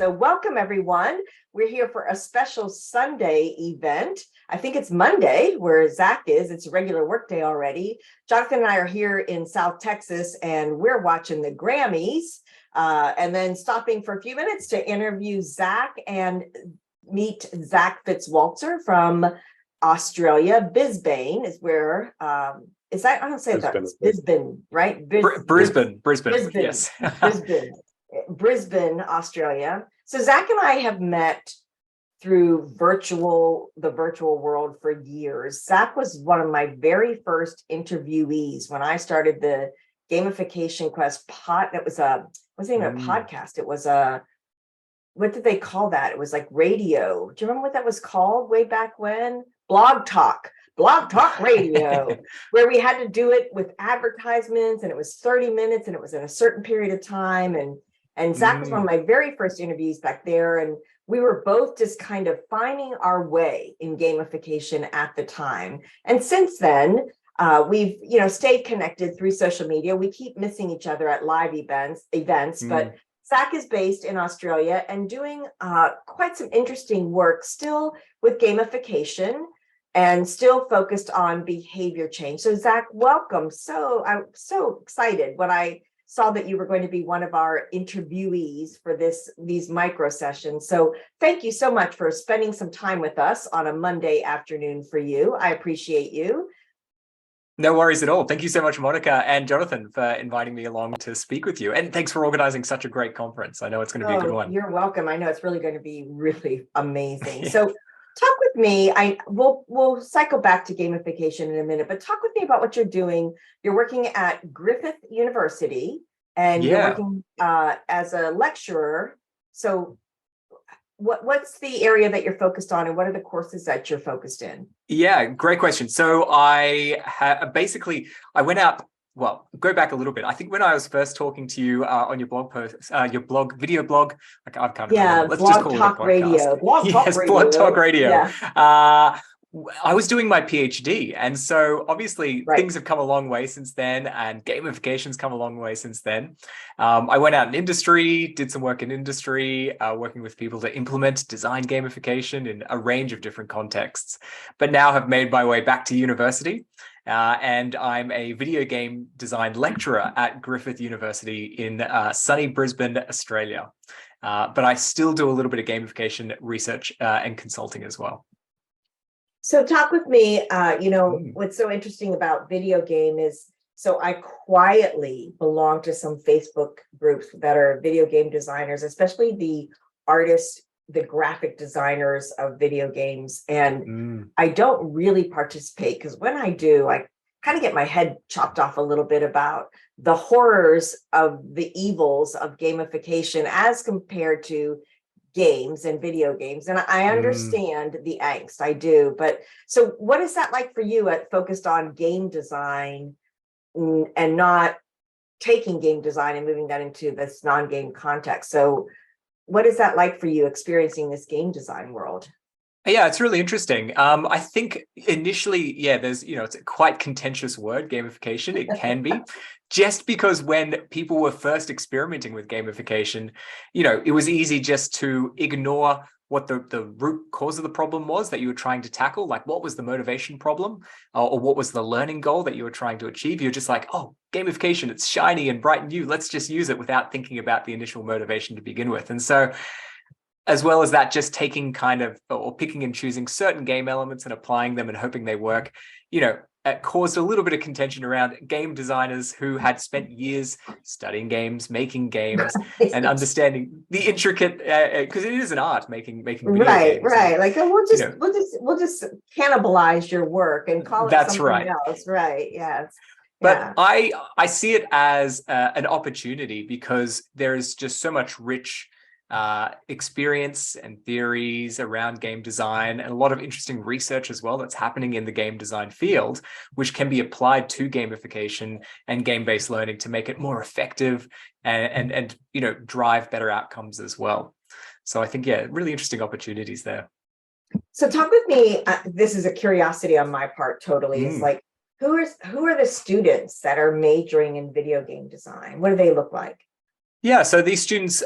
So welcome everyone. We're here for a special Sunday event. I think it's Monday where Zach is. It's a regular work day already. Jonathan and I are here in South Texas and we're watching the Grammys and then stopping for a few minutes to interview Zach and meet Zach Fitz-Walter from Australia. Brisbane is where, is that, I don't say that, it's Brisbane, right? Brisbane, yes. Brisbane, Australia. So Zach and I have met through the virtual world for years. Zach was one of my very first interviewees when I started the Gamification Quest it wasn't even a podcast. It was what did they call that? It was like radio. Do you remember what that was called way back when? Blog Talk Radio, where we had to do it with advertisements and it was 30 minutes and it was in a certain period of time. And Zach was one of my very first interviews back there. And we were both just kind of finding our way in gamification at the time. And since then, we've stayed connected through social media. We keep missing each other at live events, but Zach is based in Australia and doing quite some interesting work still with gamification and still focused on behavior change. So Zach, welcome. I'm so excited when I saw that you were going to be one of our interviewees for these micro sessions. So thank you so much for spending some time with us on a Monday afternoon for you. I appreciate you. No worries at all. Thank you so much, Monica and Jonathan, for inviting me along to speak with you. And thanks for organizing such a great conference. I know it's going to be a good one. You're welcome. I know it's really going to be really amazing. So talk with me. We'll cycle back to gamification in a minute, but talk with me about what you're doing. You're working at Griffith University and you're working as a lecturer. So what's the area that you're focused on and what are the courses that you're focused in? Yeah, great question. So I went out, well, go back a little bit. I think when I was first talking to you on your blog post, video blog, I can't remember. Let's just call it a podcast. Blog Talk Radio. Yeah. I was doing my PhD. And so obviously things have come a long way since then and gamification's come a long way since then. I went out in industry, did some work in industry, working with people to implement design gamification in a range of different contexts, but now have made my way back to university. And I'm a video game design lecturer at Griffith University in sunny Brisbane, Australia. But I still do a little bit of gamification research and consulting as well. So talk with me, what's so interesting about video game is, so I quietly belong to some Facebook groups that are video game designers, especially the artists, the graphic designers of video games. And I don't really participate because when I do, I kind of get my head chopped off a little bit about the horrors of the evils of gamification as compared to games and video games. And I understand the angst, I do. But so what is that like for you focused on game design and not taking game design and moving that into this non-game context? So what is that like for you experiencing this game design world? Yeah, it's really interesting. I think initially, there's, it's a quite contentious word, gamification. It can be. Just because when people were first experimenting with gamification, it was easy just to ignore what the root cause of the problem was that you were trying to tackle. Like, what was the motivation problem or what was the learning goal that you were trying to achieve? You're just like, oh, gamification, it's shiny and bright and new. Let's just use it without thinking about the initial motivation to begin with. And so as well as that, just taking or picking and choosing certain game elements and applying them and hoping they work, it caused a little bit of contention around game designers who had spent years studying games, making games, and understanding the intricate, because it is an art making video games. Right. Like, we'll just cannibalize your work and call it something else. Right. Yes. But I see it as an opportunity because there is just so much rich experience and theories around game design and a lot of interesting research as well that's happening in the game design field, which can be applied to gamification and game-based learning to make it more effective and drive better outcomes as well. So I think, really interesting opportunities there. So talk with me, this is a curiosity on my part totally, is like, who are the students that are majoring in video game design? What do they look like? Yeah, so these students,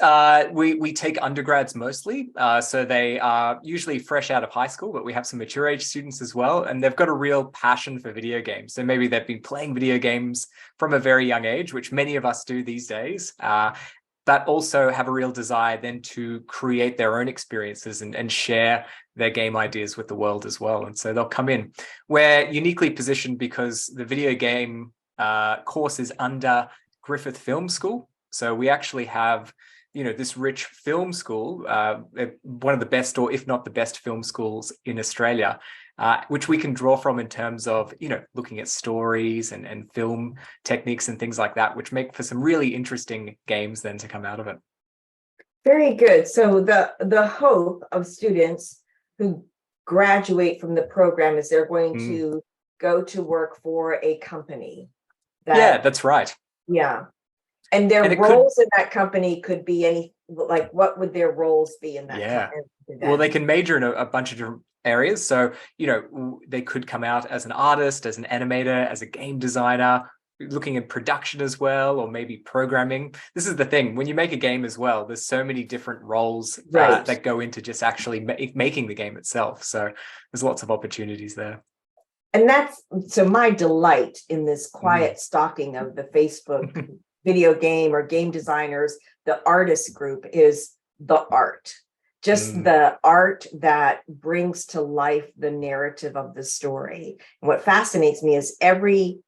we take undergrads mostly. So they are usually fresh out of high school, but we have some mature age students as well. And they've got a real passion for video games. So maybe they've been playing video games from a very young age, which many of us do these days. But also have a real desire then to create their own experiences and share their game ideas with the world as well. And so they'll come in. We're uniquely positioned because the video game course is under Griffith Film School. So we actually have, this rich film school, one of the best, or if not the best film schools in Australia, which we can draw from in terms of, looking at stories and film techniques and things like that, which make for some really interesting games then to come out of it. Very good. So the hope of students who graduate from the program is they're going to go to work for a company. Yeah, that's right. Yeah. And their roles in that company could be any, like, what would their roles be in that company? Well, they can major in a bunch of different areas. So, they could come out as an artist, as an animator, as a game designer, looking at production as well, or maybe programming. This is the thing, when you make a game as well, there's so many different roles that go into just actually making the game itself. So there's lots of opportunities there. And that's, so my delight in this quiet stalking of the Facebook video game or game designers, the artist group, is the art. Just the art that brings to life the narrative of the story. And what fascinates me is every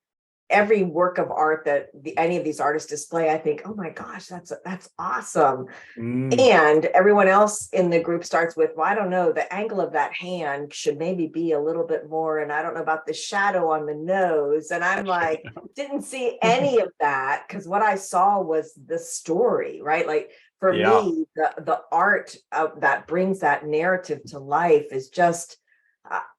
work of art that any of these artists display, I think, oh my gosh, that's awesome. And everyone else in the group starts with, well, I don't know, the angle of that hand should maybe be a little bit more, and I don't know about the shadow on the nose. And I'm like, didn't see any of that, because what I saw was the story, right? Like, for me, the art that brings that narrative to life is just,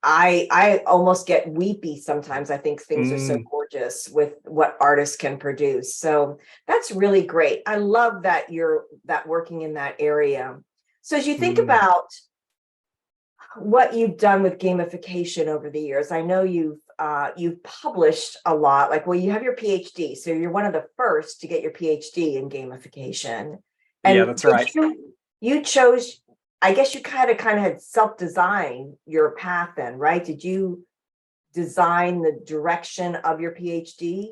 I almost get weepy sometimes. I think things are so gorgeous with what artists can produce. So that's really great. I love that you're working in that area. So as you think about what you've done with gamification over the years, I know you've published a lot. Like, well, you have your PhD, so you're one of the first to get your PhD in gamification. And yeah, that's right. You chose, I guess you kind of had self-designed your path then, right? Did you design the direction of your PhD?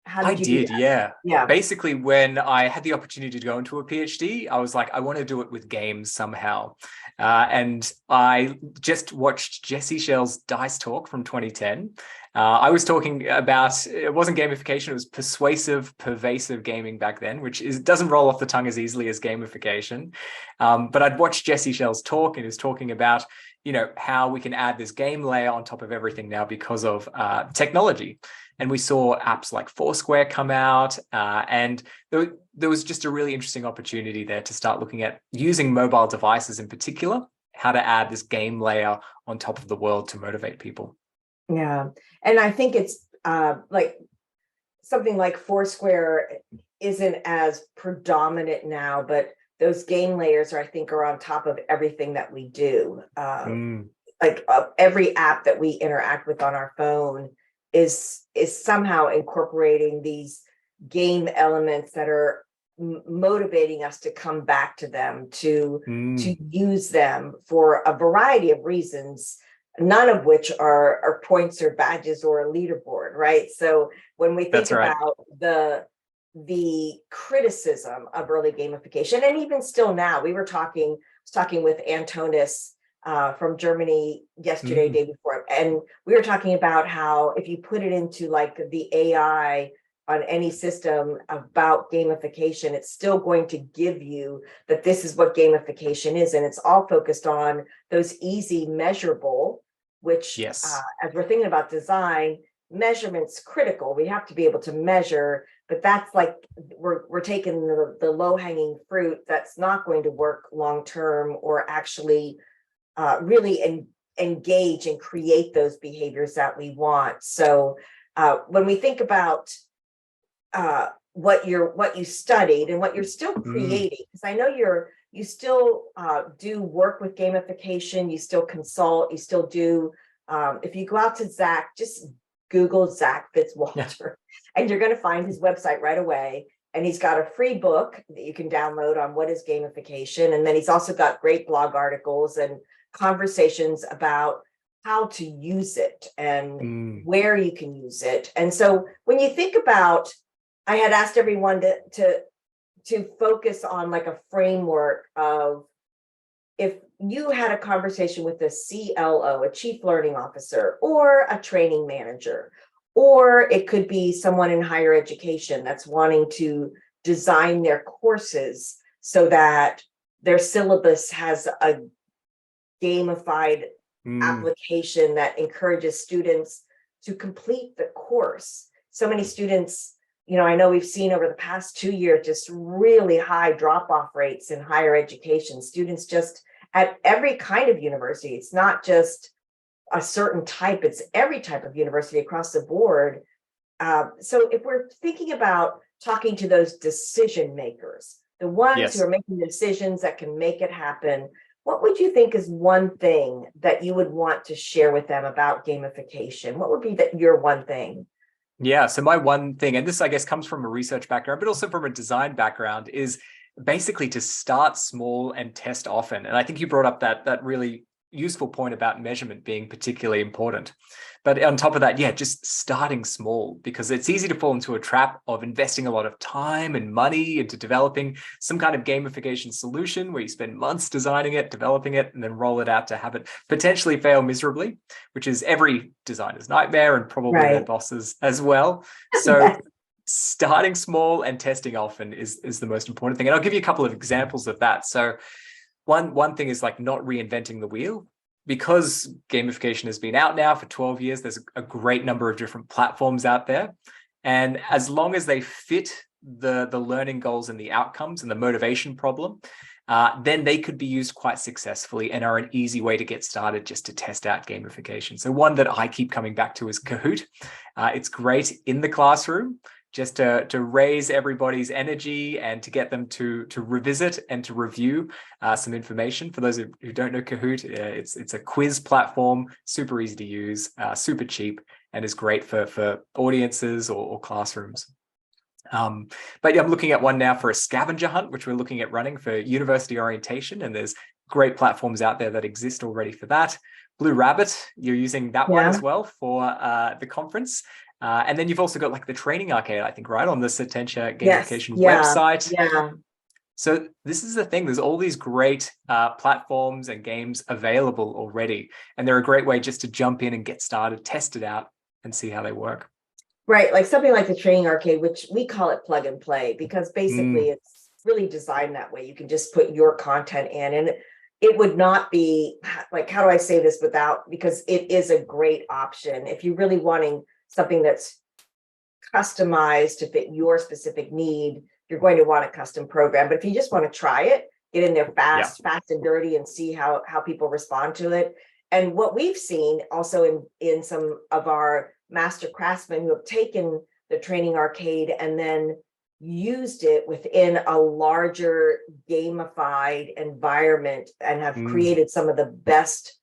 How did you do that? Yeah. Yeah. Basically, when I had the opportunity to go into a PhD, I was like, I want to do it with games somehow. And I just watched Jesse Schell's Dice Talk from 2010. I was talking about, it wasn't gamification, it was pervasive gaming back then, which doesn't roll off the tongue as easily as gamification. But I'd watched Jesse Schell's talk, and he was talking about, how we can add this game layer on top of everything now because of technology. And we saw apps like Foursquare come out, and there was just a really interesting opportunity there to start looking at using mobile devices in particular, how to add this game layer on top of the world to motivate people. Yeah. And I think it's like something like Foursquare isn't as predominant now, but those game layers I think are on top of everything that we do. Like every app that we interact with on our phone is somehow incorporating these game elements that are motivating us to come back to them, to use them for a variety of reasons, none of which are points or badges or a leaderboard, right? So when we think about the criticism of early gamification, and even still now, I was talking with Antonis from Germany yesterday, day before, and we were talking about how if you put it into like the AI on any system about gamification, it's still going to give you that this is what gamification is, and it's all focused on those easy measurable, which as we're thinking about design, measurement's critical. We have to be able to measure, but that's like we're taking the low-hanging fruit that's not going to work long-term or actually really engage and create those behaviors that we want. So when we think about what you studied and what you're still creating, because I know you still do work with gamification, you still consult, you still do. If you go out to Zach, just Google Zach Yeah. Fitz-Walter, and you're going to find his website right away. And he's got a free book that you can download on what is gamification. And then he's also got great blog articles and conversations about how to use it and where you can use it. And so when you think about, I had asked everyone to focus on like a framework of, if you had a conversation with a CLO, a chief learning officer, or a training manager, or it could be someone in higher education that's wanting to design their courses so that their syllabus has a gamified application that encourages students to complete the course. So many students, I know we've seen over the past 2 years just really high drop-off rates in higher education. Students just at every kind of university, it's not just a certain type, it's every type of university across the board. So if we're thinking about talking to those decision makers, the ones who are making the decisions that can make it happen, what would you think is one thing that you would want to share with them about gamification? What would be your one thing? Yeah, so my one thing, and this I guess comes from a research background, but also from a design background, is basically to start small and test often. And I think you brought up that really useful point about measurement being particularly important. But on top of that, yeah, just starting small, because it's easy to fall into a trap of investing a lot of time and money into developing some kind of gamification solution where you spend months designing it, developing it, and then roll it out to have it potentially fail miserably, which is every designer's nightmare and probably their bosses as well. So starting small and testing often is the most important thing. And I'll give you a couple of examples of that. So one thing is like not reinventing the wheel. Because gamification has been out now for 12 years, there's a great number of different platforms out there. And as long as they fit the learning goals and the outcomes and the motivation problem, then they could be used quite successfully and are an easy way to get started just to test out gamification. So one that I keep coming back to is Kahoot. It's great in the classroom, just to raise everybody's energy and to get them to revisit and to review some information. For those who don't know Kahoot, it's a quiz platform, super easy to use, super cheap, and is great for audiences or classrooms. But yeah, I'm looking at one now for a scavenger hunt, which we're looking at running for university orientation, and there's great platforms out there that exist already for that. Blue Rabbit, you're using that one as well for the conference. And then you've also got like the training arcade, I think, right, on the Satentia gamification website. Yeah. So this is the thing. There's all these great platforms and games available already. And they're a great way just to jump in and get started, test it out, and see how they work. Right. Like something like the training arcade, which we call it plug and play, because basically it's really designed that way. You can just put your content in, and it would not be like, how do I say this because it is a great option. If you're really wanting something that's customized to fit your specific need, you're going to want a custom program. But if you just want to try it, get in there fast and dirty, and see how people respond to it. And what we've seen also in some of our master craftsmen who have taken the training arcade and then used it within a larger gamified environment and have created some of the best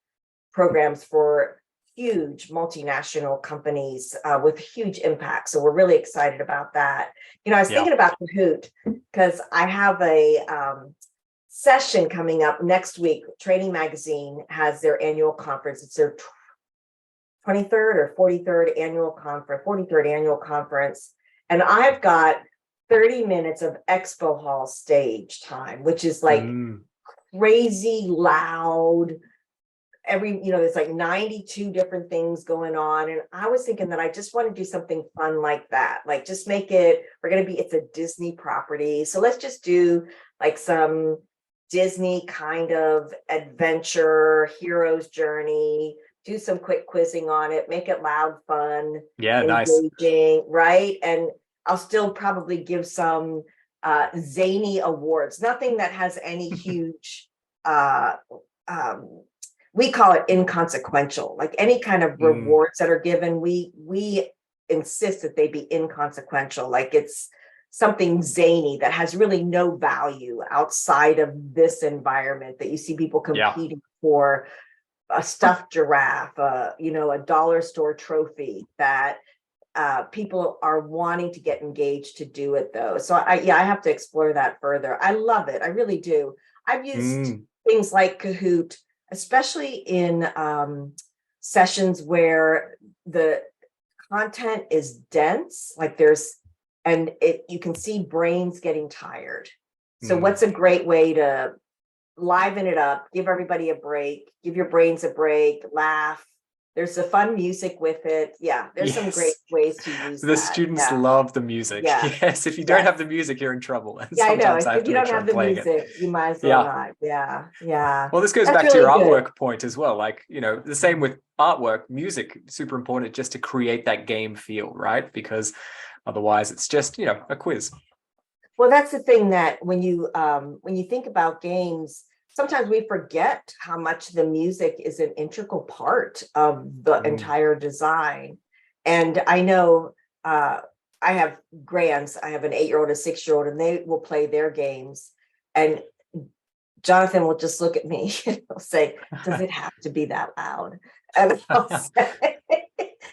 programs for huge multinational companies with huge impact. So we're really excited about that. I was thinking about Kahoot because I have a session coming up next week. Training Magazine has their annual conference. It's their 23rd or 43rd annual conference. And I've got 30 minutes of expo hall stage time, which is like crazy loud. There's like 92 different things going on. And I was thinking that I just want to do something fun like that. Like just make it, it's a Disney property. So let's just do like some Disney kind of adventure, hero's journey, do some quick quizzing on it, make it loud, fun, engaging, right? And I'll still probably give some zany awards, nothing that has any huge, we call it inconsequential, like any kind of rewards that are given, we insist that they be inconsequential, like it's something zany that has really no value outside of this environment that you see people competing for a stuffed giraffe, a dollar store trophy that people are wanting to get engaged to do it though. So I have to explore that further. I love it. I really do. I've used things like Kahoot, especially in sessions where the content is dense, like you can see brains getting tired. So what's a great way to liven it up, give everybody a break, give your brains a break, laugh. There's the fun music with it. Yeah, there's some great ways to use the students love the music. Yes, if you don't have the music, you're in trouble. And I know. sometimes I have If to you make don't sure have I'm the playing music, it. you might as well not. Yeah. Well, this goes That's back to really your good. artwork point as well. Like, the same with artwork, music, super important just to create that game feel, right? Because otherwise it's just, a quiz. Well, that's the thing, that when you think about games, sometimes we forget how much the music is an integral part of the entire design. And I know I have grands. I have an 8-year-old, a 6-year-old, and they will play their games. And Jonathan will just look at me and he'll say, "Does it have to be that loud?" And I'll say,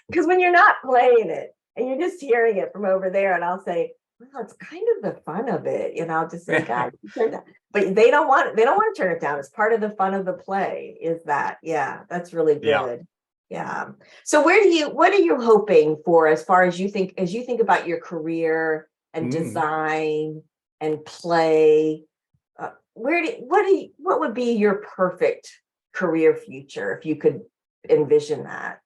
because when you're not playing it and you're just hearing it from over there, and I'll say, "Well, it's kind of the fun of it." I'll just say, "God, turn that." But they don't want to turn it down. It's part of the fun of the play, is that. Yeah, that's really good. Yeah. So what are you hoping for, as far as you think about your career and design and play? What would be your perfect career future if you could envision that?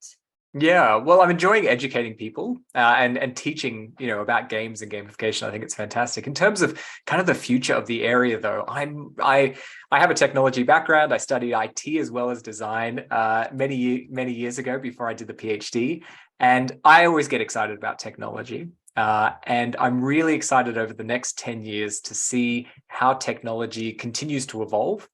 Yeah, well, I'm enjoying educating people and teaching, about games and gamification. I think it's fantastic. In terms of kind of the future of the area, though, I have a technology background. I studied IT as well as design many years ago before I did the PhD, and I always get excited about technology. And I'm really excited over the next 10 years to see how technology continues to evolve.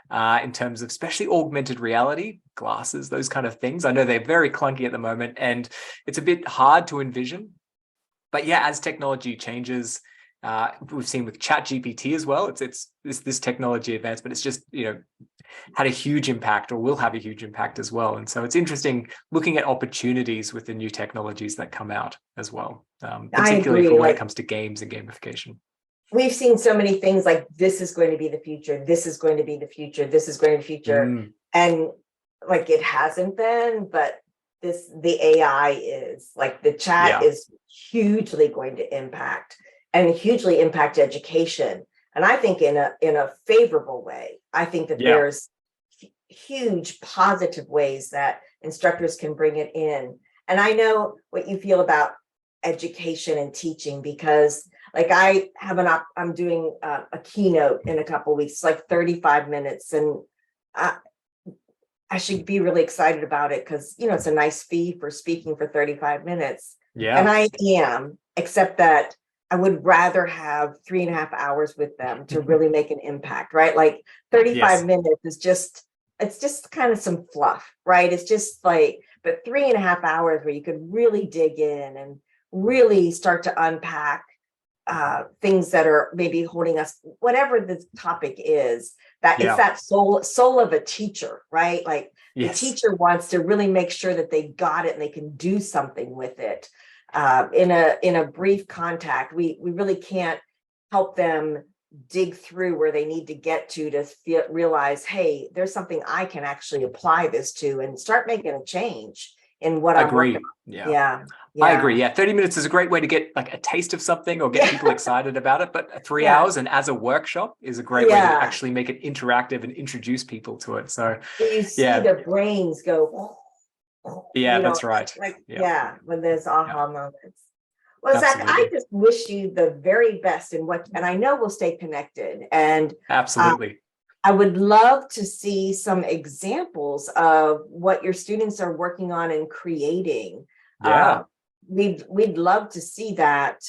In terms of especially augmented reality, glasses, those kind of things. I know they're very clunky at the moment and it's a bit hard to envision. But yeah, as technology changes, we've seen with ChatGPT as well, it's this technology advancement. It's just, had a huge impact, or will have a huge impact as well. And so it's interesting looking at opportunities with the new technologies that come out as well, particularly for when it comes to games and gamification. We've seen so many things like, this is going to be the future, this is going to be the future, this is going to be the future. And like, it hasn't been, but the AI is, like, the chat is hugely going to impact education. And I think in a favorable way. I think that there's huge positive ways that instructors can bring it in. And I know what you feel about education and teaching, because like I'm doing a keynote in a couple of weeks, like 35 minutes. And I should be really excited about it because, it's a nice fee for speaking for 35 minutes. Yeah. And I am, except that I would rather have 3.5 hours with them to really make an impact, right? Like 35 minutes is it's just kind of some fluff, right? It's just like, but 3.5 hours where you could really dig in and really start to unpack things that are maybe holding us, whatever the topic is, that it's that soul of a teacher, right? Like the teacher wants to really make sure that they got it and they can do something with it. In a brief contact, we really can't help them dig through where they need to get to realize, hey, there's something I can actually apply this to and start making a change in what I'm working on. Yeah. I agree. Yeah. 30 minutes is a great way to get like a taste of something or get people excited about it. But 3 hours and as a workshop is a great way to actually make it interactive and introduce people to it. So you see the brains go. That's right. Like, when there's aha moments. Well, Zach, I just wish you the very best in and I know we'll stay connected. And absolutely. I would love to see some examples of what your students are working on and creating. We'd love to see that.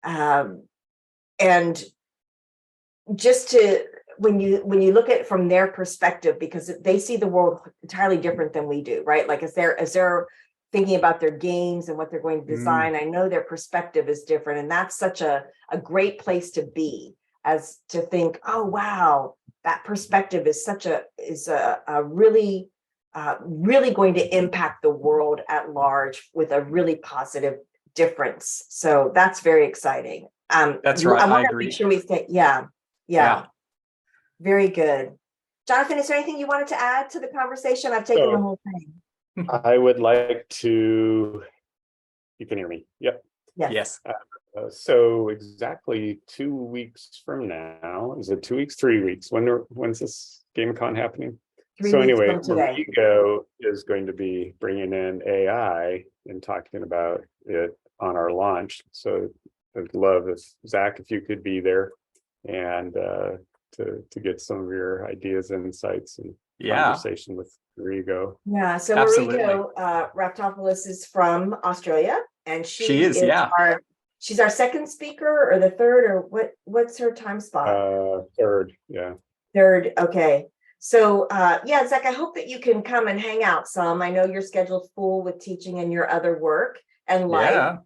And just to, when you look at it from their perspective, because they see the world entirely different than we do, right? Like as they're thinking about their games and what they're going to design, I know their perspective is different. And that's such a great place to be, as to think, oh, wow, that perspective is a really really going to impact the world at large with a really positive difference. So that's very exciting. That's right. I I want to agree. make sure we say, yeah, very good. Jonathan, is there anything you wanted to add to the conversation? I've taken the whole thing. I would like to, you can hear me. Yep. Yes. So exactly 2 weeks from now, is it 2 weeks, 3 weeks? When's this GamiCon happening? 3 So weeks anyway, from today. Marigo is going to be bringing in AI and talking about it on our launch. So I'd love if Zach, if you could be there and to get some of your ideas and insights and conversation with Marigo. Yeah, so Absolutely. Marigo Raptopoulos is from Australia, and She is, she's our second speaker or the third, or what's her time spot? Third, yeah. Third, okay. So yeah, Zach, I hope that you can come and hang out some. I know your schedule's full with teaching and your other work and life.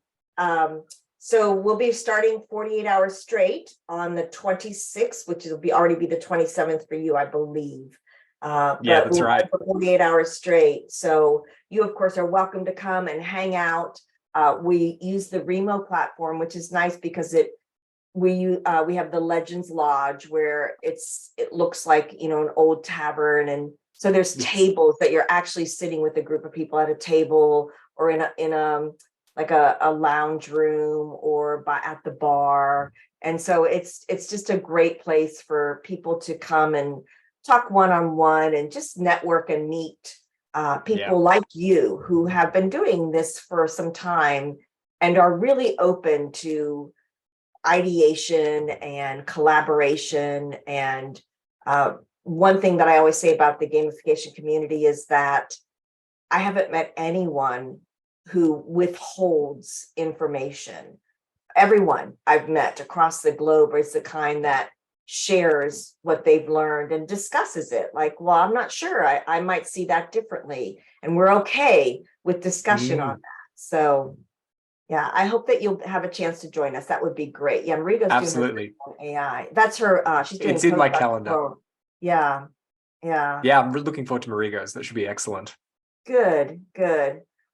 So we'll be starting 48 hours straight on the 26th, which will already be the 27th for you, I believe. Yeah, that's right. For 48 hours straight. So you, of course, are welcome to come and hang out. We use the Remo platform, which is nice because we have the Legends Lodge where it looks like, you know, an old tavern, and so there's tables that you're actually sitting with a group of people at a table or in a like a lounge room or at the bar. And so it's just a great place for people to come and talk one-on-one and just network and meet people like you who have been doing this for some time and are really open to ideation and collaboration. And one thing that I always say about the gamification community is that I haven't met anyone who withholds information. Everyone I've met across the globe is the kind that shares what they've learned and discusses it. Like, well, I'm not sure. I might see that differently. And we're okay with discussion on that. So yeah, I hope that you'll have a chance to join us. That would be great. Yeah, Marigo's doing her AI. That's her, she's doing it's in my calendar. Yeah. I'm really looking forward to Marigo's. That should be excellent. Good.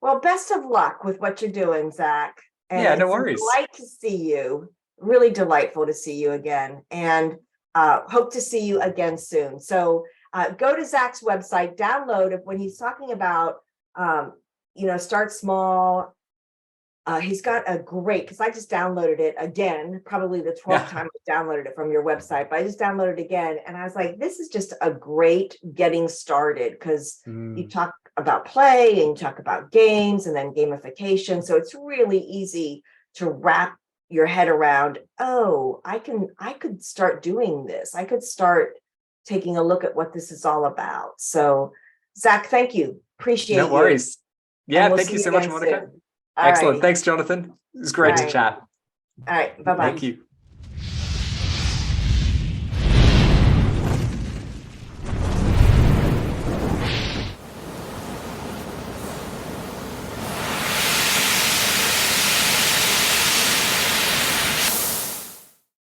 Well, best of luck with what you're doing, Zach. And yeah, no worries. It's a delight to see you. Really delightful to see you again, and hope to see you again soon. So go to Zach's website, download it when he's talking about, start small. He's got a great, because I just downloaded it again, probably the 12th time I downloaded it from your website, but I just downloaded it again. And I was like, this is just a great getting started, because you talk about play and you talk about games and then gamification. So it's really easy to wrap your head around, I could start doing this. I could start taking a look at what this is all about. So Zach, thank you. Appreciate it. No worries. Yeah, thank you so much, Monica. Excellent. Thanks, Jonathan. It was great to chat. All right. Bye-bye. Thank you.